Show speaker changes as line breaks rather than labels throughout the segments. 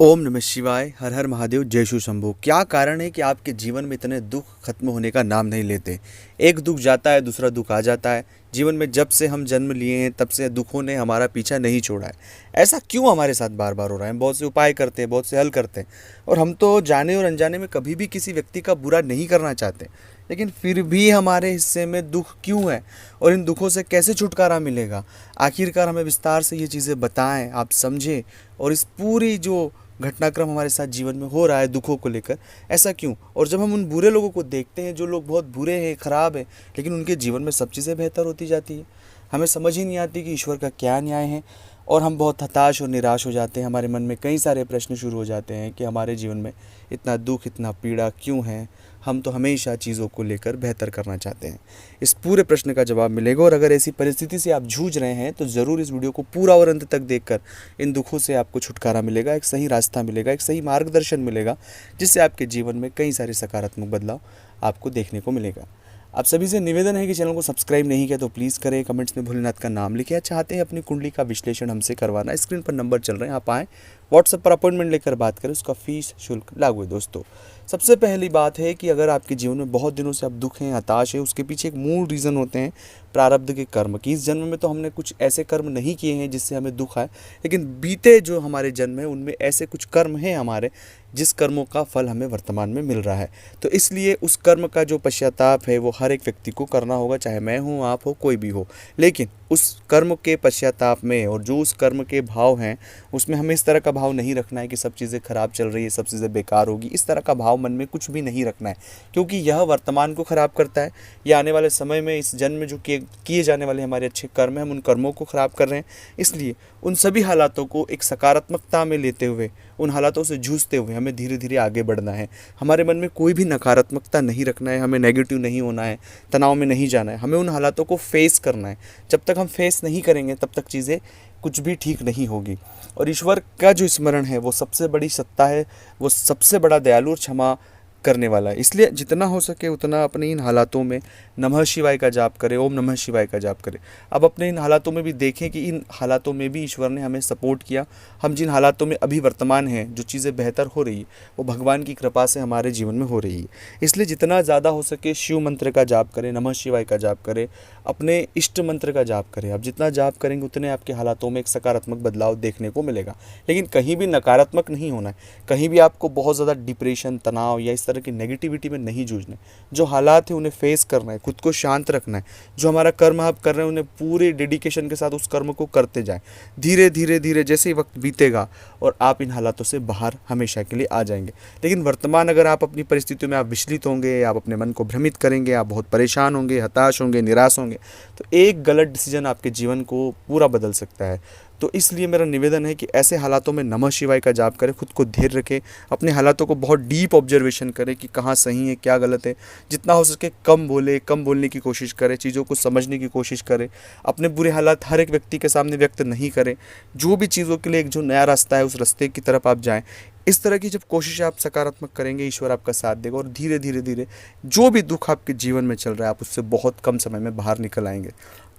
ओम नमः शिवाय। हर हर महादेव। जय शिव शंभू। क्या कारण है कि आपके जीवन में इतने दुख खत्म होने का नाम नहीं लेते? एक दुख जाता है, दूसरा दुख आ जाता है। जीवन में जब से हम जन्म लिए हैं तब से दुखों ने हमारा पीछा नहीं छोड़ा है। ऐसा क्यों हमारे साथ बार बार हो रहा है? हम बहुत से उपाय करते हैं, बहुत से हल करते हैं, और हम तो जाने और अनजाने में कभी भी किसी व्यक्ति का बुरा नहीं करना चाहते, लेकिन फिर भी हमारे हिस्से में दुख क्यों है और इन दुखों से कैसे छुटकारा मिलेगा? आखिरकार हमें विस्तार से ये चीज़ें बताएं, आप समझें, और इस पूरी जो घटनाक्रम हमारे साथ जीवन में हो रहा है दुखों को लेकर, ऐसा क्यों? और जब हम उन बुरे लोगों को देखते हैं, जो लोग बहुत बुरे हैं, ख़राब हैं, लेकिन उनके जीवन में सब चीज़ें बेहतर होती जाती है, हमें समझ ही नहीं आती कि ईश्वर का क्या न्याय है। और हम बहुत हताश और निराश हो जाते हैं। हमारे मन में कई सारे प्रश्न शुरू हो जाते हैं कि हमारे जीवन में इतना दुख, इतना पीड़ा क्यों है? हम तो हमेशा चीज़ों को लेकर बेहतर करना चाहते हैं। इस पूरे प्रश्न का जवाब मिलेगा, और अगर ऐसी परिस्थिति से आप जूझ रहे हैं तो ज़रूर इस वीडियो को पूरा और अंत तक देखकर इन दुखों से आपको छुटकारा मिलेगा, एक सही रास्ता मिलेगा, एक सही मार्गदर्शन मिलेगा, जिससे आपके जीवन में कई सारे सकारात्मक बदलाव आपको देखने को मिलेगा। आप सभी से निवेदन है कि चैनल को सब्सक्राइब नहीं किया तो प्लीज़ करें। कमेंट्स में भोलेनाथ का नाम लिखें। चाहते हैं अपनी कुंडली का विश्लेषण हमसे करवाना, स्क्रीन पर नंबर चल रहे हैं, आप आएँ, व्हाट्सएप पर अपॉइंटमेंट लेकर बात करें। उसका फीस शुल्क लागू है। दोस्तों, सबसे पहली बात है कि अगर आपके जीवन में बहुत दिनों से आप दुख हैं, हताश है, उसके पीछे एक मूल रीज़न होते हैं प्रारब्ध के कर्म की। इस जन्म में तो हमने कुछ ऐसे कर्म नहीं किए हैं जिससे हमें दुख आए, लेकिन बीते जो हमारे जन्म है उनमें ऐसे कुछ कर्म हैं हमारे, जिस कर्मों का फल हमें वर्तमान में मिल रहा है। तो इसलिए उस कर्म का जो पश्चाताप है वो हर एक व्यक्ति को करना होगा, चाहे मैं हूँ, आप हो, कोई भी हो। लेकिन उस कर्म के पश्चाताप में और जो उस कर्म के भाव हैं उसमें हमें इस तरह का भाव नहीं रखना है कि सब चीज़ें खराब चल रही है, सब चीज़ें बेकार होगी। इस तरह का भाव मन में कुछ भी नहीं रखना है, क्योंकि यह वर्तमान को ख़राब करता है। यह आने वाले समय में इस जन्म में जो किए जाने वाले हमारे अच्छे कर्म हैं, हम उन कर्मों को ख़राब कर रहे हैं। इसलिए उन सभी हालातों को एक सकारात्मकता में लेते हुए, उन हालातों से जूझते हुए हमें धीरे धीरे आगे बढ़ना है। हमारे मन में कोई भी नकारात्मकता नहीं रखना है, हमें नेगेटिव नहीं होना है, तनाव में नहीं जाना है। हमें उन हालातों को फेस करना है। जब तक हम फेस नहीं करेंगे तब तक चीज़ें कुछ भी ठीक नहीं होगी। और ईश्वर का जो स्मरण है वो सबसे बड़ी सत्ता है, वो सबसे बड़ा दयालु और क्षमा करने वाला है। इसलिए जितना हो सके उतना अपने इन हालातों में नमः शिवाय का जाप करें, ओम नमः शिवाय का जाप करें। अब अपने इन हालातों में भी देखें कि इन हालातों में भी ईश्वर ने हमें सपोर्ट किया। हम जिन हालातों में अभी वर्तमान हैं, जो चीज़ें बेहतर हो रही है, वो भगवान की कृपा से हमारे जीवन में हो रही है। इसलिए जितना ज़्यादा हो सके शिव मंत्र का जाप करें, नमः शिवाय का जाप करें, अपने इष्ट मंत्र का जाप करें। अब जितना जाप करेंगे उतने आपके हालातों में एक सकारात्मक बदलाव देखने को मिलेगा। लेकिन कहीं भी नकारात्मक नहीं होना है, कहीं भी आपको बहुत ज़्यादा डिप्रेशन, तनाव या इस तरह की नेगेटिविटी में नहीं जूझना है। जो हालात है उन्हें फेस करना है, खुद को शांत रखना है। जो हमारा कर्म आप कर रहे हैं उन्हें पूरे डेडिकेशन के साथ उस कर्म को करते जाएं। धीरे धीरे धीरे जैसे ही वक्त बीतेगा और आप इन हालातों से बाहर हमेशा के लिए आ जाएंगे। लेकिन वर्तमान अगर आप अपनी परिस्थितियों में आप विचलित होंगे, आप अपने मन को भ्रमित करेंगे, आप बहुत परेशान होंगे, हताश होंगे, निराश होंगे, तो एक गलत डिसीजन आपके जीवन को पूरा बदल सकता है। तो इसलिए मेरा निवेदन है कि ऐसे हालातों में नमः शिवाय का जाप करें, खुद को धैर्य रखें, अपने हालातों को बहुत डीप ऑब्जर्वेशन करें कि कहाँ सही है, क्या गलत है। जितना हो सके कम बोले, कम बोलने की कोशिश करें, चीज़ों को समझने की कोशिश करें। अपने बुरे हालात हर एक व्यक्ति के सामने व्यक्त नहीं करें। जो भी चीज़ों के लिए एक जो नया रास्ता है उस रास्ते की तरफ आप जाएँ। इस तरह की जब कोशिश आप सकारात्मक करेंगे, ईश्वर आपका साथ देगा, और धीरे धीरे धीरे जो भी दुख आपके जीवन में चल रहा है आप उससे बहुत कम समय में बाहर निकल आएंगे।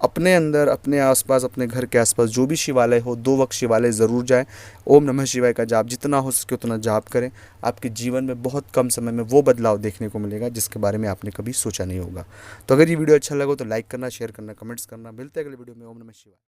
अपने अंदर, अपने आसपास, अपने घर के आसपास जो भी शिवालय हो, 2 वक्त शिवालय ज़रूर जाएं। ओम नमः शिवाय का जाप जितना हो सके उतना जाप करें। आपके जीवन में बहुत कम समय में वो बदलाव देखने को मिलेगा जिसके बारे में आपने कभी सोचा नहीं होगा। तो अगर ये वीडियो अच्छा लगा तो लाइक करना, शेयर करना, कमेंट्स करना। मिलते हैं अगले वीडियो में। ओम नमः शिवाय।